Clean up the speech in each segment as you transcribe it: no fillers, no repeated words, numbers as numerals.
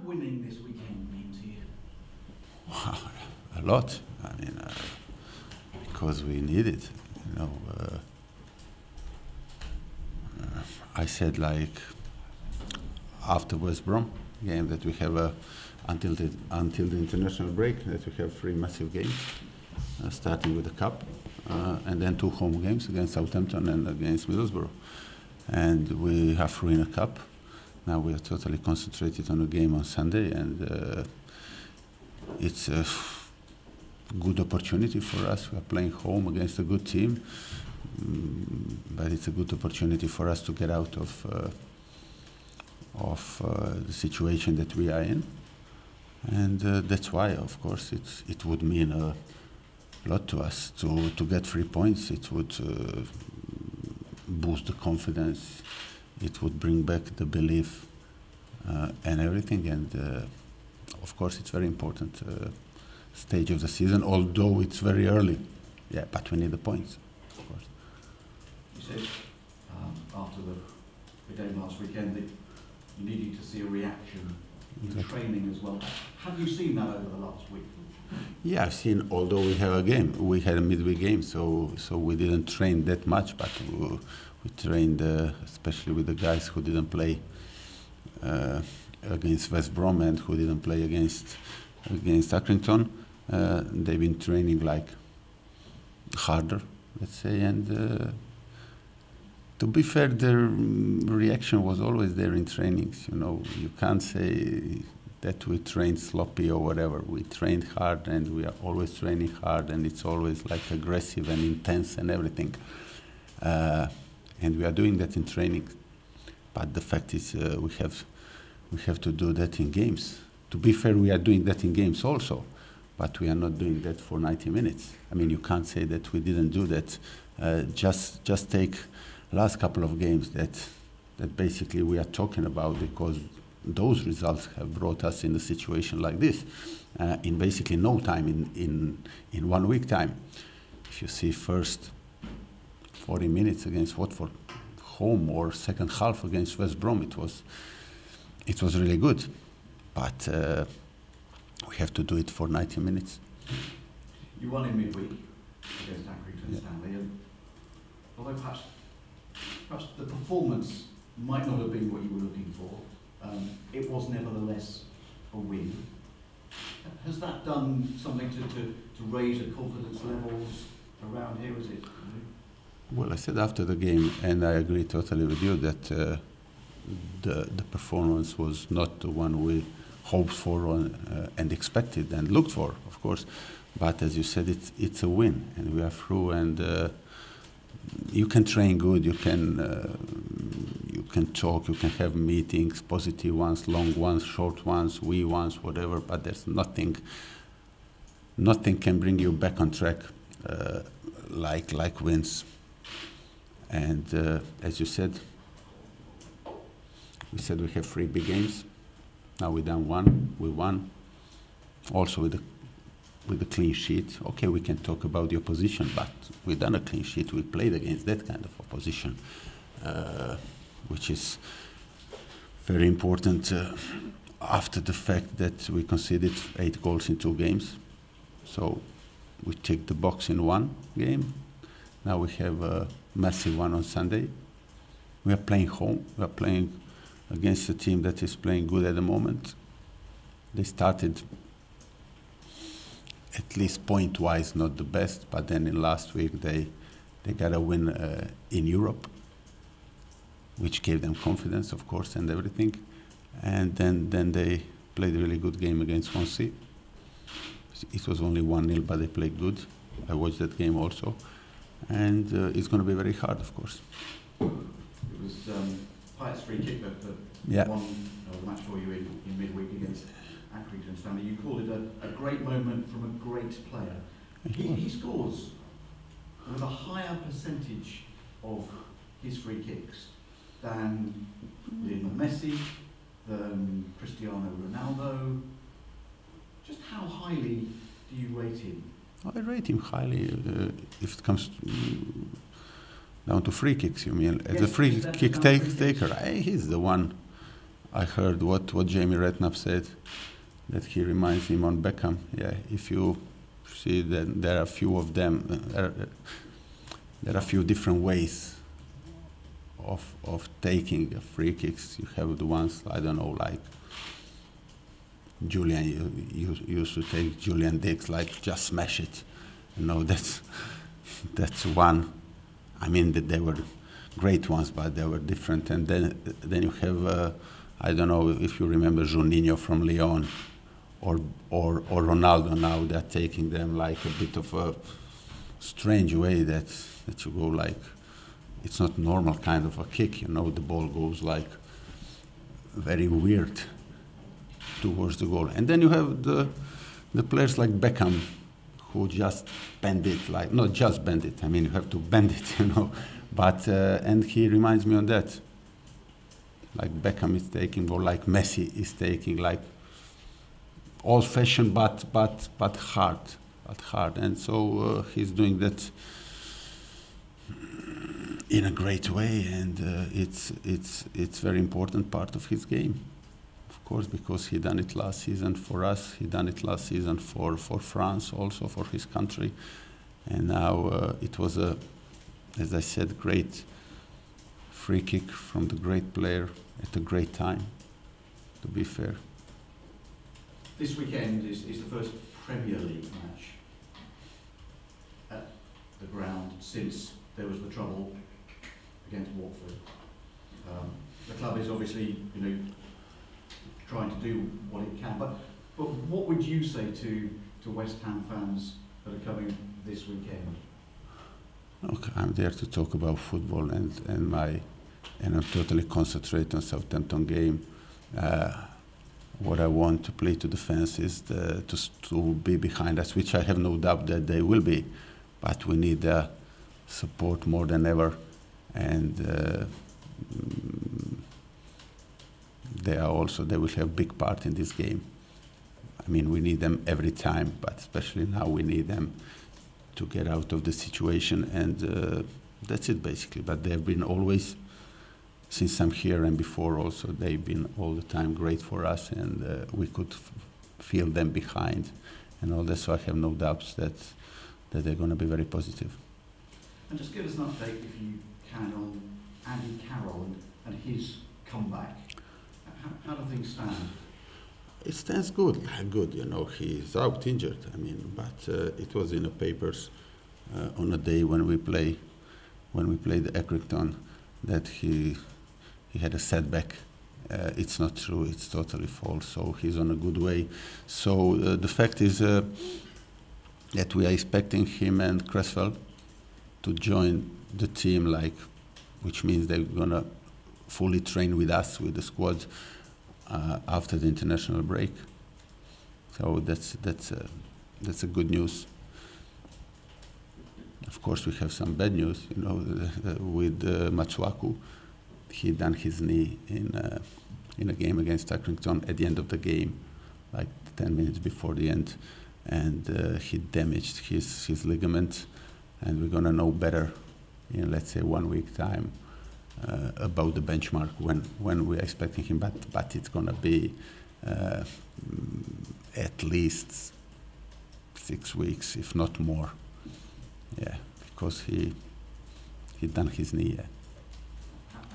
winning this weekend mean to you? A lot. I mean, because we need it. You know, I said like after West Brom game that we have until the international break that we have 3 massive games, starting with the cup, and then 2 home games against Southampton and against Middlesbrough, and we have 3 in a cup. Now we are totally concentrated on the game on Sunday, and it's a good opportunity for us. We are playing home against a good team, but it's a good opportunity for us to get out of the situation that we are in, and that's why, of course, it would mean a lot to us to get 3 points. It would boost the confidence. It would bring back the belief and everything, and of course it's very important stage of the season, although it's very early. Yeah, but we need the points, of course. You said after the game last weekend that you needed to see a reaction in training as well. Have you seen that over the last week? Yeah, I've seen, although we have a game. We had a midweek game, so we didn't train that much, but we trained, especially with the guys who didn't play against West Brom and who didn't play against Accrington. They've been training like harder, let's say, and to be fair, their reaction was always there in trainings. You know, you can't say that we trained sloppy or whatever. We trained hard, and we are always training hard, and it's always like aggressive and intense and everything. And we are doing that in training. But the fact is, we have to do that in games. To be fair, we are doing that in games also, but we are not doing that for 90 minutes. I mean, you can't say that we didn't do that. Just take last couple of games that basically we are talking about, because those results have brought us in a situation like this in basically no time, in 1 week time. If you see first 40 minutes against Watford home, or second half against West Brom, it was really good, but we have to do it for 90 minutes. You won in midweek against Accrington Stanley, and although perhaps the performance might not have been what you were looking for, it was nevertheless a win. Has that done something to raise the confidence levels around here, is it? Well, I said after the game, and I agree totally with you, that the performance was not the one we hoped for and expected and looked for, of course. But as you said, it's a win, and we are through, and you can train good, you can talk, you can have meetings, positive ones, long ones, short ones, wee ones, whatever, but there's nothing can bring you back on track like wins. And as you said, we said we have 3 big games. Now we done 1, we won. Also with a clean sheet. Okay, we can talk about the opposition, but we done a clean sheet. We played against that kind of opposition, which is very important after the fact that we conceded 8 goals in 2 games. So we ticked the box in 1 game. Now we have a massive one on Sunday. We are playing home. We are playing against a team that is playing good at the moment. They started, at least point-wise, not the best, but then in last week they got a win in Europe, which gave them confidence, of course, and everything. And then they played a really good game against Swansea. It was only 1-0, but they played good. I watched that game also. And it's going to be very hard, of course. It was Pyatt's free kick that won the match for you in midweek against Accrington Stanley. You called it a great moment from a great player. He scores with a higher percentage of his free kicks than Lionel Messi, than Cristiano Ronaldo. Just how highly do you rate him? I rate him highly if it comes down to free kicks, you mean? As a free kick taker, he's the one I heard what Jamie Redknapp said, that he reminds him on Beckham. Yeah, if you see that there are a few of them, there are a few different ways of taking free kicks. You have the ones, I don't know, like Julian, you used to take Julian Dix, like just smash it. You know, that's one. I mean, that they were great ones, but they were different. And then you have, I don't know if you remember Juninho from Lyon, or Ronaldo now. They're taking them like a bit of a strange way that you go like, it's not normal kind of a kick, you know, the ball goes like very weird towards the goal. And then you have the players like Beckham, who just bend it, like, not just bend it, I mean, you have to bend it, you know, but, and he reminds me on that, like Beckham is taking, or like Messi is taking, like old-fashioned, but hard, and so he's doing that in a great way, and it's very important part of his game, of course, because he done it last season for us, he done it last season for France, also for his country, and now it was a, as I said, great free kick from the great player at a great time, to be fair. This weekend is the first Premier League match at the ground since there was the trouble against Watford. The club is obviously, you know, trying to do what it can, but what would you say to West Ham fans that are coming this weekend? Okay, I'm there to talk about football, and I'm totally concentrate on Southampton game. What I want to play to the fans is to be behind us, which I have no doubt that they will be, but we need support more than ever, and they will have big part in this game. I mean, we need them every time, but especially now we need them to get out of the situation, and that's it basically. But they've been always, since I'm here and before also, they've been all the time great for us, and we could feel them behind and all that, so I have no doubts that they're going to be very positive. And just give us an update, if you can, on Andy Carroll and his comeback. How do things stand? It stands good, you know, he's out injured, I mean, but it was in the papers on a day when we played Accrington that he had a setback. It's not true, it's totally false, so he's on a good way. So the fact is that we are expecting him and Cresswell to join the team, like, which means they're gonna fully train with us, with the squad, after the international break. So that's a good news. Of course, we have some bad news, you know, with Matsuaku. He done his knee in a game against Accrington at the end of the game, like 10 minutes before the end, and he damaged his ligament, and we're gonna know better in, let's say, 1 week time about the benchmark when we're expecting him, but it's gonna be at least 6 weeks, if not more. Yeah, because he done his knee. Yeah.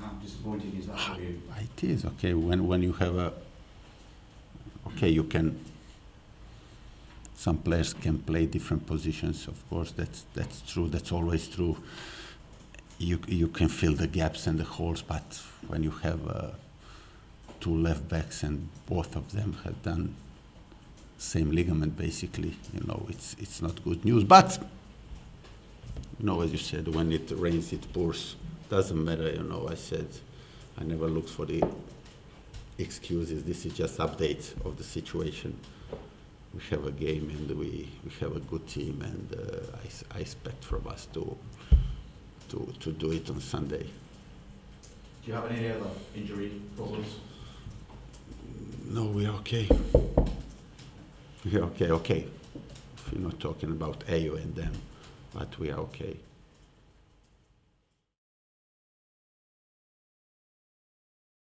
How disappointing is that for you? It is, okay, when you have okay, you can, some players can play different positions, of course, that's true, that's always true. You can fill the gaps and the holes, but when you have two left backs and both of them have done same ligament, basically, you know, it's not good news. But, you know, as you said, when it rains, it pours. Doesn't matter, you know, I said, I never looked for the excuses. This is just update of the situation. We have a game and we have a good team, and I expect from us to do it on Sunday. Do you have any other injury problems? No, we're okay. We're okay. We're not talking about Ayo and them, but we are okay.